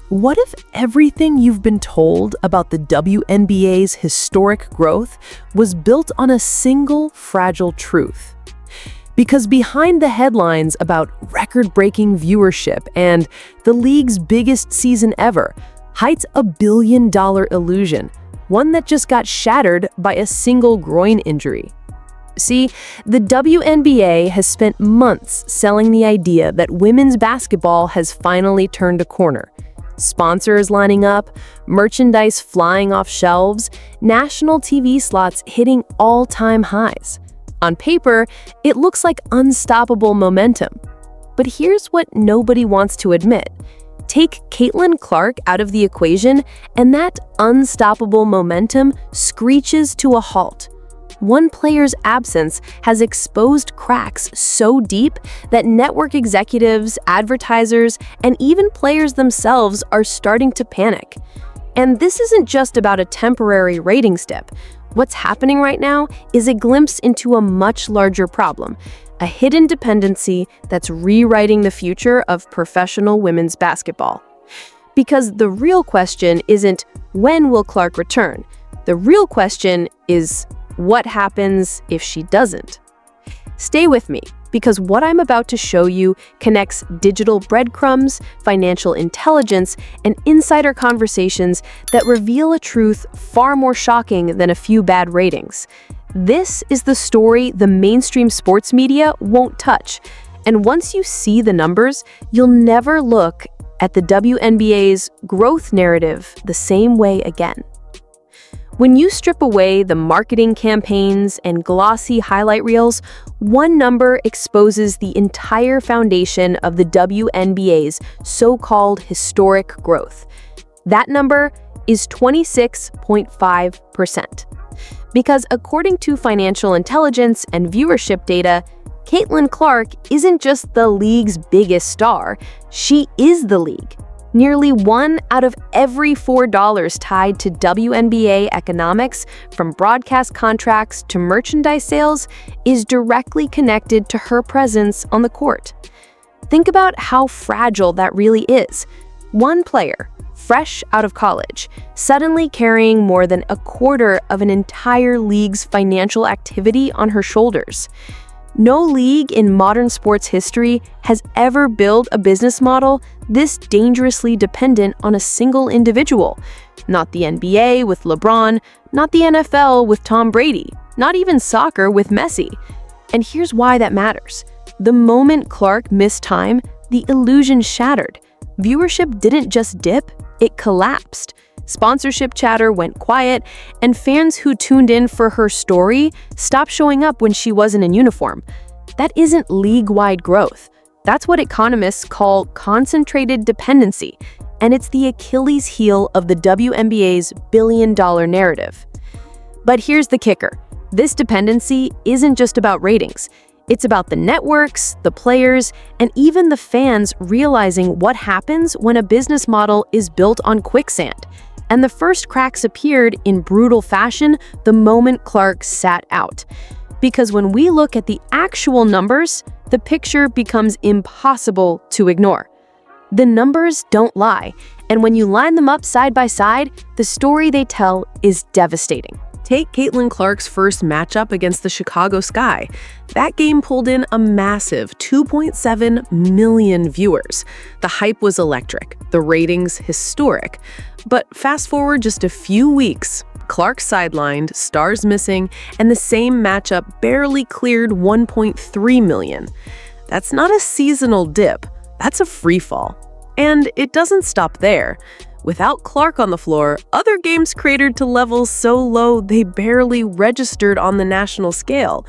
What if everything you've been told about the WNBA's historic growth was built on a single fragile truth? Because behind the headlines about record-breaking viewership and the league's biggest season ever hides a billion-dollar illusion, one that just got shattered by a single groin injury. See, the WNBA has spent months selling the idea that women's basketball has finally turned a corner. Sponsors lining up, merchandise flying off shelves, national TV slots hitting all-time highs. On paper, it looks like unstoppable momentum. But here's what nobody wants to admit. Take Caitlin Clark out of the equation, and that unstoppable momentum screeches to a halt. One player's absence has exposed cracks so deep that network executives, advertisers, and even players themselves are starting to panic. And this isn't just about a temporary ratings dip. What's happening right now is a glimpse into a much larger problem, a hidden dependency that's rewriting the future of professional women's basketball. Because the real question isn't, when will Clark return? The real question is, what happens if she doesn't? Stay with me, because what I'm about to show you connects digital breadcrumbs, financial intelligence, and insider conversations that reveal a truth far more shocking than a few bad ratings. This is the story the mainstream sports media won't touch. And once you see the numbers, you'll never look at the WNBA's growth narrative the same way again. When you strip away the marketing campaigns and glossy highlight reels, one number exposes the entire foundation of the WNBA's so-called historic growth. That number is 26.5%. Because according to financial intelligence and viewership data, Caitlin Clark isn't just the league's biggest star, she is the league. Nearly 1 out of every $4 tied to WNBA economics, from broadcast contracts to merchandise sales, is directly connected to her presence on the court. Think about how fragile that really is. One player, fresh out of college, suddenly carrying more than a quarter of an entire league's financial activity on her shoulders. No league in modern sports history has ever built a business model this dangerously dependent on a single individual. Not the NBA with LeBron, not the NFL with Tom Brady, not even soccer with Messi. And here's why that matters. The moment Clark missed time, the illusion shattered. Viewership didn't just dip, it collapsed. Sponsorship chatter went quiet, and fans who tuned in for her story stopped showing up when she wasn't in uniform. That isn't league-wide growth. That's what economists call concentrated dependency, and it's the Achilles heel of the WNBA's billion-dollar narrative. But here's the kicker. This dependency isn't just about ratings. It's about the networks, the players, and even the fans realizing what happens when a business model is built on quicksand. And the first cracks appeared in brutal fashion the moment Clark sat out. Because when we look at the actual numbers, the picture becomes impossible to ignore. The numbers don't lie, and when you line them up side by side, the story they tell is devastating. Take Caitlin Clark's first matchup against the Chicago Sky. That game pulled in a massive 2.7 million viewers. The hype was electric, the ratings historic. But fast forward just a few weeks, Clark sidelined, stars missing, and the same matchup barely cleared 1.3 million. That's not a seasonal dip, that's a freefall. And it doesn't stop there. Without Clark on the floor, other games cratered to levels so low they barely registered on the national scale.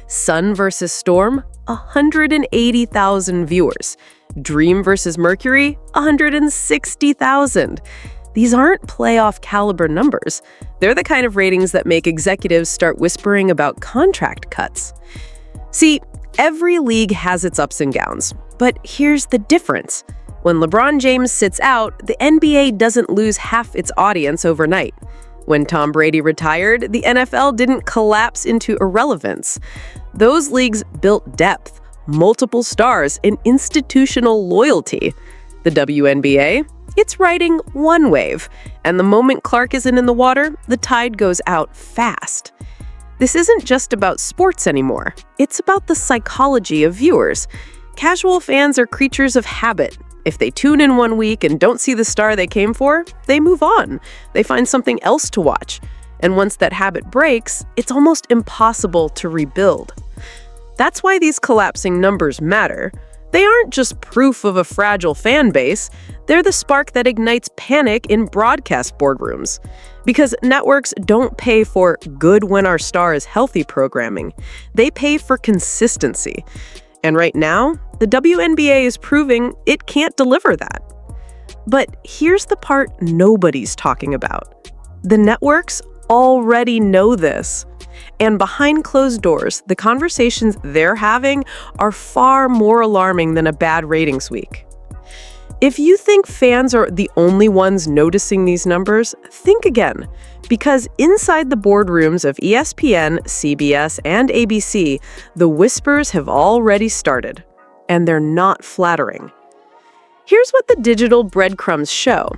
Sun vs. Storm, 180,000 viewers. Dream vs. Mercury, 160,000. These aren't playoff caliber numbers. They're the kind of ratings that make executives start whispering about contract cuts. See, every league has its ups and downs, but here's the difference. When LeBron James sits out, the NBA doesn't lose half its audience overnight. When Tom Brady retired, the NFL didn't collapse into irrelevance. Those leagues built depth, multiple stars, and institutional loyalty. The WNBA? It's riding one wave, and the moment Clark isn't in the water, the tide goes out fast. This isn't just about sports anymore. It's about the psychology of viewers. Casual fans are creatures of habit. If they tune in one week and don't see the star they came for, they move on. They find something else to watch. And once that habit breaks, it's almost impossible to rebuild. That's why these collapsing numbers matter. They aren't just proof of a fragile fan base. They're the spark that ignites panic in broadcast boardrooms. Because networks don't pay for good when our star is healthy programming. They pay for consistency. And right now, the WNBA is proving it can't deliver that. But here's the part nobody's talking about. The networks already know this. And behind closed doors, the conversations they're having are far more alarming than a bad ratings week. If you think fans are the only ones noticing these numbers, think again. Because inside the boardrooms of ESPN, CBS, and ABC, the whispers have already started. And they're not flattering. Here's what the digital breadcrumbs show.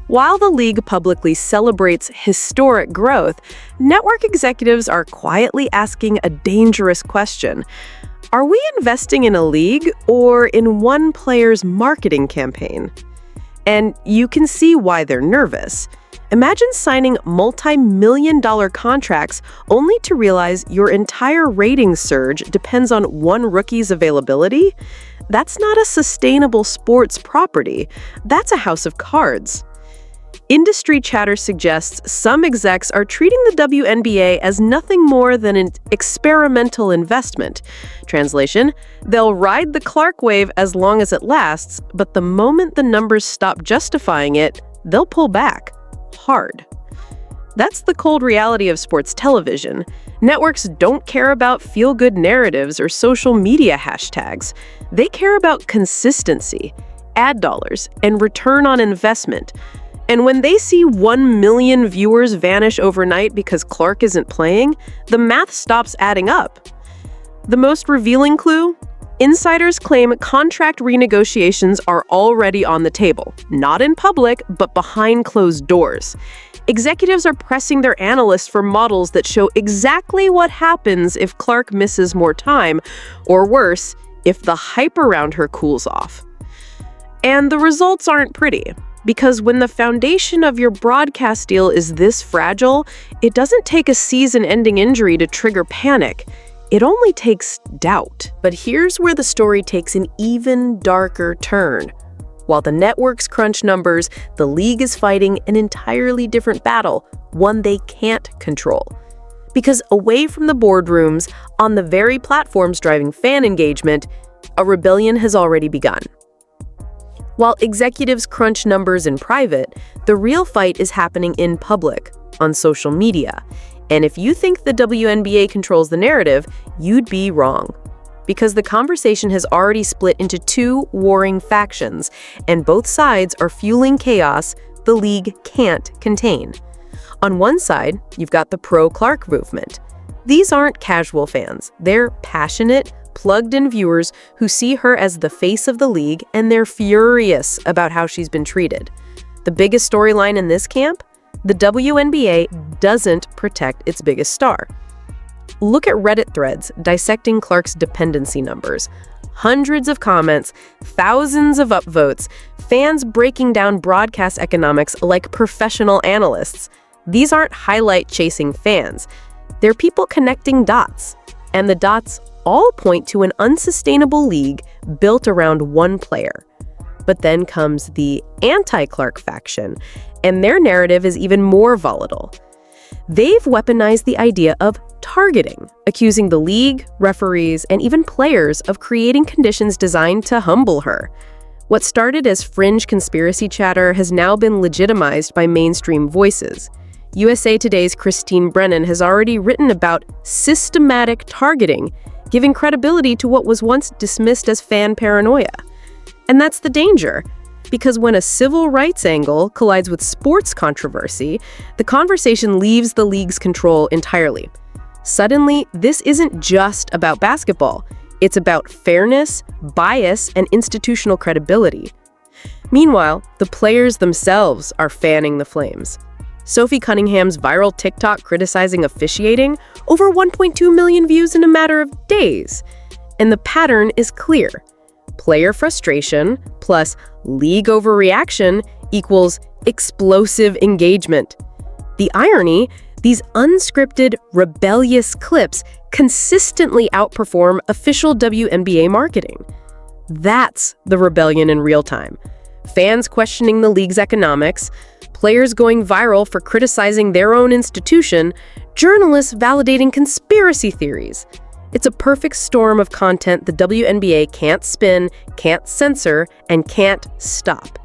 While the league publicly celebrates historic growth, network executives are quietly asking a dangerous question. Are we investing in a league or in one player's marketing campaign? And you can see why they're nervous. Imagine signing multi-million-dollar contracts only to realize your entire ratings surge depends on one rookie's availability. That's not a sustainable sports property. That's a house of cards. Industry chatter suggests some execs are treating the WNBA as nothing more than an experimental investment. Translation, they'll ride the Clark wave as long as it lasts, but the moment the numbers stop justifying it, they'll pull back. Hard. That's the cold reality of sports television. Networks don't care about feel-good narratives or social media hashtags. They care about consistency, ad dollars, and return on investment. And when they see 1 million viewers vanish overnight because Clark isn't playing, the math stops adding up. The most revealing clue? Insiders claim contract renegotiations are already on the table, not in public, but behind closed doors. Executives are pressing their analysts for models that show exactly what happens if Clark misses more time, or worse, if the hype around her cools off. And the results aren't pretty. Because when the foundation of your broadcast deal is this fragile, it doesn't take a season-ending injury to trigger panic. It only takes doubt. But here's where the story takes an even darker turn. While the networks crunch numbers, the league is fighting an entirely different battle, one they can't control. Because away from the boardrooms, on the very platforms driving fan engagement, a rebellion has already begun. While executives crunch numbers in private, the real fight is happening in public, on social media. And if you think the WNBA controls the narrative, you'd be wrong. Because the conversation has already split into two warring factions, and both sides are fueling chaos the league can't contain. On one side, you've got the pro-Clark movement. These aren't casual fans. They're passionate, plugged-in viewers who see her as the face of the league, and they're furious about how she's been treated. The biggest storyline in this camp? The WNBA doesn't protect its biggest star. Look at Reddit threads dissecting Clark's dependency numbers. Hundreds of comments, thousands of upvotes, fans breaking down broadcast economics like professional analysts. These aren't highlight-chasing fans. They're people connecting dots. And the dots all point to an unsustainable league built around one player. But then comes the anti-Clark faction, and their narrative is even more volatile. They've weaponized the idea of targeting, accusing the league, referees, and even players of creating conditions designed to humble her. What started as fringe conspiracy chatter has now been legitimized by mainstream voices. USA Today's Christine Brennan has already written about systematic targeting, giving credibility to what was once dismissed as fan paranoia. And that's the danger, because when a civil rights angle collides with sports controversy, the conversation leaves the league's control entirely. Suddenly, this isn't just about basketball. It's about fairness, bias, and institutional credibility. Meanwhile, the players themselves are fanning the flames. Sophie Cunningham's viral TikTok criticizing officiating, over 1.2 million views in a matter of days. And the pattern is clear. Player frustration plus league overreaction equals explosive engagement. The irony, these unscripted, rebellious clips consistently outperform official WNBA marketing. That's the rebellion in real time. Fans questioning the league's economics, players going viral for criticizing their own institution, journalists validating conspiracy theories. It's a perfect storm of content the WNBA can't spin, can't censor, and can't stop.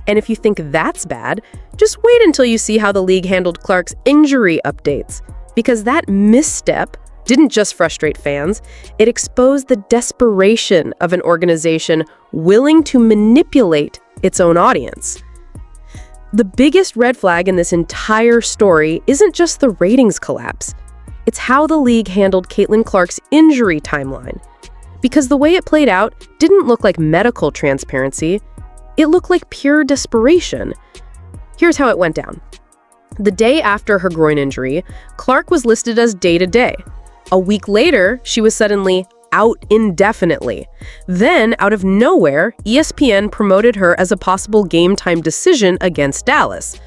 And if you think that's bad, just wait until you see how the league handled Clark's injury updates. Because that misstep didn't just frustrate fans, it exposed the desperation of an organization willing to manipulate its own audience. The biggest red flag in this entire story isn't just the ratings collapse. It's how the league handled Caitlin Clark's injury timeline. Because the way it played out didn't look like medical transparency, it looked like pure desperation. Here's how it went down. The day after her groin injury, Clark was listed as day-to-day. A week later, she was suddenly out indefinitely. Then, out of nowhere, ESPN promoted her as a possible game-time decision against Dallas.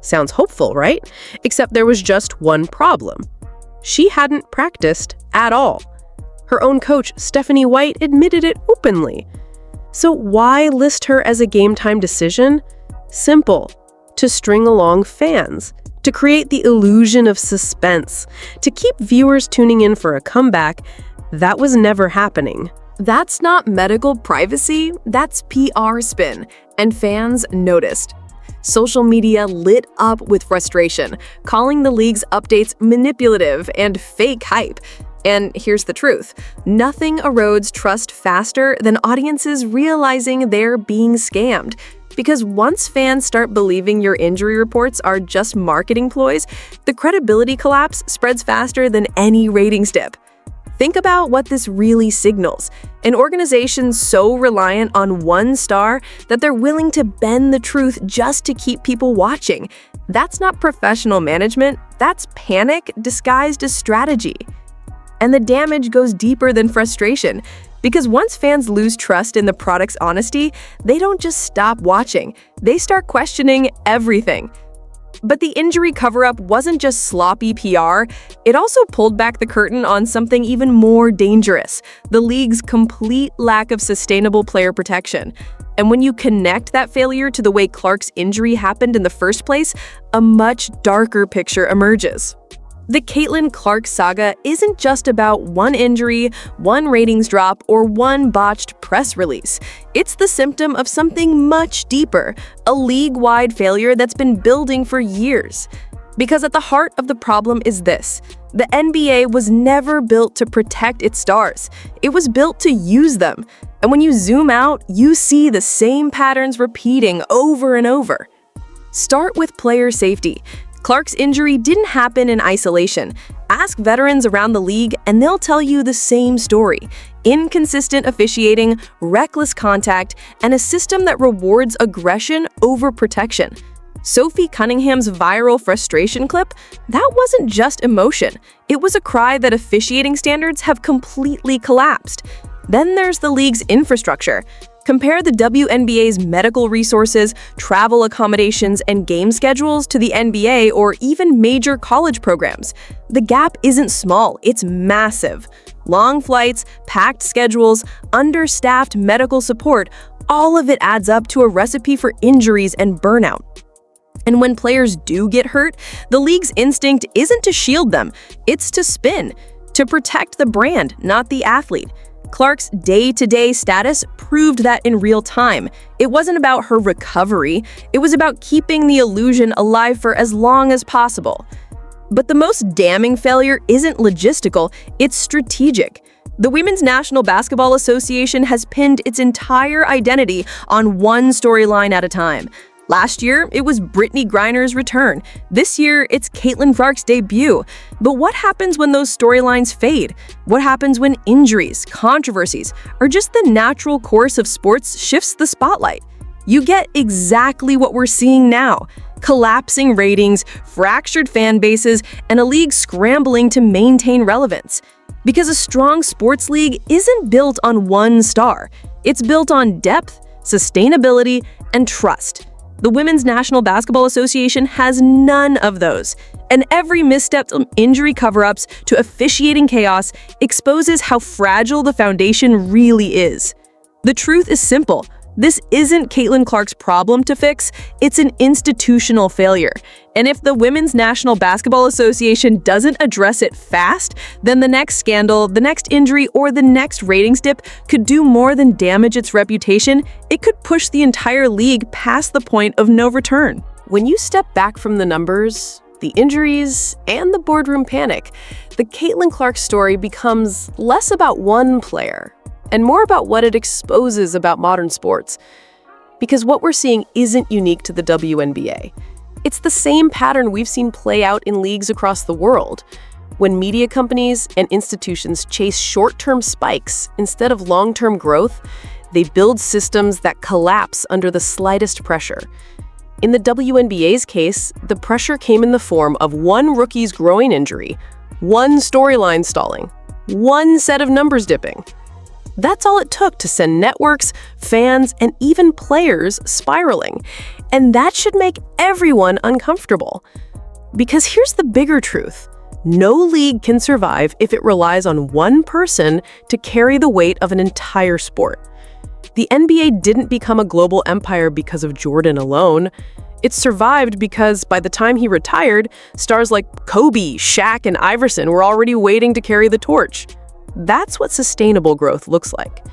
Sounds hopeful, right? Except there was just one problem. She hadn't practiced at all. Her own coach, Stephanie White, admitted it openly. So why list her as a game-time decision? Simple. To string along fans. To create the illusion of suspense. To keep viewers tuning in for a comeback that was never happening. That's not medical privacy, that's PR spin, and fans noticed. Social media lit up with frustration, calling the league's updates manipulative and fake hype. And here's the truth. Nothing erodes trust faster than audiences realizing they're being scammed. Because once fans start believing your injury reports are just marketing ploys, the credibility collapse spreads faster than any ratings dip. Think about what this really signals. An organization so reliant on one star that they're willing to bend the truth just to keep people watching. That's not professional management, that's panic disguised as strategy. And the damage goes deeper than frustration, because once fans lose trust in the product's honesty, they don't just stop watching, they start questioning everything. But the injury cover-up wasn't just sloppy PR, it also pulled back the curtain on something even more dangerous, the league's complete lack of sustainable player protection. And when you connect that failure to the way Clark's injury happened in the first place, a much darker picture emerges. The Caitlin Clark saga isn't just about one injury, one ratings drop, or one botched press release. It's the symptom of something much deeper, a league-wide failure that's been building for years. Because at the heart of the problem is this: the NBA was never built to protect its stars. It was built to use them. And when you zoom out, you see the same patterns repeating over and over. Start with player safety. Clark's injury didn't happen in isolation. Ask veterans around the league and they'll tell you the same story. Inconsistent officiating, reckless contact, and a system that rewards aggression over protection. Sophie Cunningham's viral frustration clip, that wasn't just emotion. It was a cry that officiating standards have completely collapsed. Then there's the league's infrastructure. Compare the WNBA's medical resources, travel accommodations, and game schedules to the NBA or even major college programs. The gap isn't small, it's massive. Long flights, packed schedules, understaffed medical support, all of it adds up to a recipe for injuries and burnout. And when players do get hurt, the league's instinct isn't to shield them, it's to spin, to protect the brand, not the athlete. Clark's day-to-day status proved that in real time. It wasn't about her recovery, it was about keeping the illusion alive for as long as possible. But the most damning failure isn't logistical, it's strategic. The Women's National Basketball Association has pinned its entire identity on one storyline at a time. Last year, it was Brittany Griner's return. This year, it's Caitlin Clark's debut. But what happens when those storylines fade? What happens when injuries, controversies, or just the natural course of sports shifts the spotlight? You get exactly what we're seeing now: collapsing ratings, fractured fan bases, and a league scrambling to maintain relevance. Because a strong sports league isn't built on one star. It's built on depth, sustainability, and trust. The Women's National Basketball Association has none of those. And every misstep from injury cover-ups to officiating chaos exposes how fragile the foundation really is. The truth is simple. This isn't Caitlin Clark's problem to fix, it's an institutional failure. And if the Women's National Basketball Association doesn't address it fast, then the next scandal, the next injury, or the next ratings dip could do more than damage its reputation. It could push the entire league past the point of no return. When you step back from the numbers, the injuries, and the boardroom panic, the Caitlin Clark story becomes less about one player and more about what it exposes about modern sports. Because what we're seeing isn't unique to the WNBA. It's the same pattern we've seen play out in leagues across the world. When media companies and institutions chase short-term spikes instead of long-term growth, they build systems that collapse under the slightest pressure. In the WNBA's case, the pressure came in the form of one rookie's groin injury, one storyline stalling, one set of numbers dipping. That's all it took to send networks, fans, and even players spiraling. And that should make everyone uncomfortable. Because here's the bigger truth. No league can survive if it relies on one person to carry the weight of an entire sport. The NBA didn't become a global empire because of Jordan alone. It survived because by the time he retired, stars like Kobe, Shaq, and Iverson were already waiting to carry the torch. That's what sustainable growth looks like.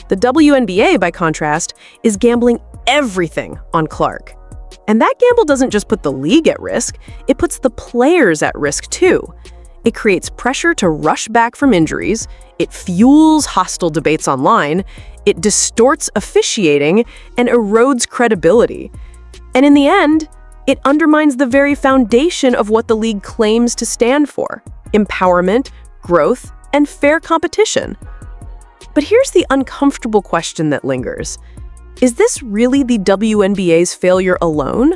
The WNBA, by contrast, is gambling everything on Clark. And that gamble doesn't just put the league at risk, it puts the players at risk too. It creates pressure to rush back from injuries, it fuels hostile debates online, it distorts officiating, and erodes credibility. And in the end, it undermines the very foundation of what the league claims to stand for: empowerment, growth, and fair competition. But here's the uncomfortable question that lingers. Is this really the WNBA's failure alone?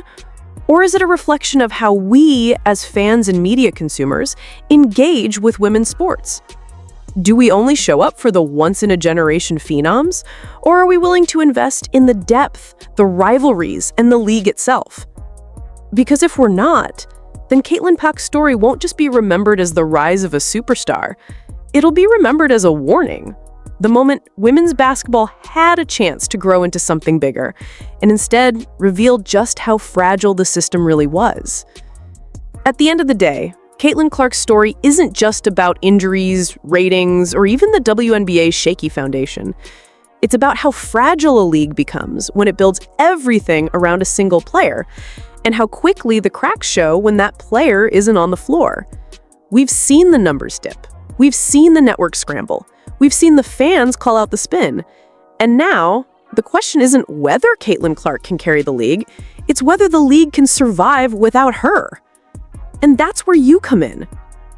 Or is it a reflection of how we, as fans and media consumers, engage with women's sports? Do we only show up for the once-in-a-generation phenoms? Or are we willing to invest in the depth, the rivalries, and the league itself? Because if we're not, then Caitlin Clark's story won't just be remembered as the rise of a superstar. It'll be remembered as a warning. The moment women's basketball had a chance to grow into something bigger, and instead revealed just how fragile the system really was. At the end of the day, Caitlin Clark's story isn't just about injuries, ratings, or even the WNBA's shaky foundation. It's about how fragile a league becomes when it builds everything around a single player, and how quickly the cracks show when that player isn't on the floor. We've seen the numbers dip. We've seen the network scramble. We've seen the fans call out the spin. And now, the question isn't whether Caitlin Clark can carry the league, it's whether the league can survive without her. And that's where you come in.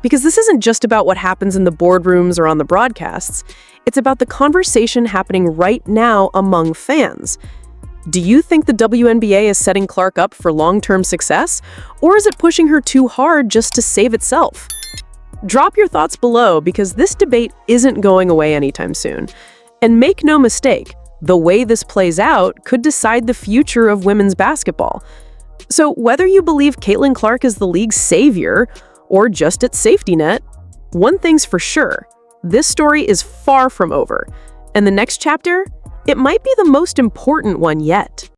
Because this isn't just about what happens in the boardrooms or on the broadcasts. It's about the conversation happening right now among fans. Do you think the WNBA is setting Clark up for long-term success? Or is it pushing her too hard just to save itself? Drop your thoughts below, because this debate isn't going away anytime soon. And make no mistake, the way this plays out could decide the future of women's basketball. So whether you believe Caitlin Clark is the league's savior or just its safety net, one thing's for sure: this story is far from over. And the next chapter, it might be the most important one yet.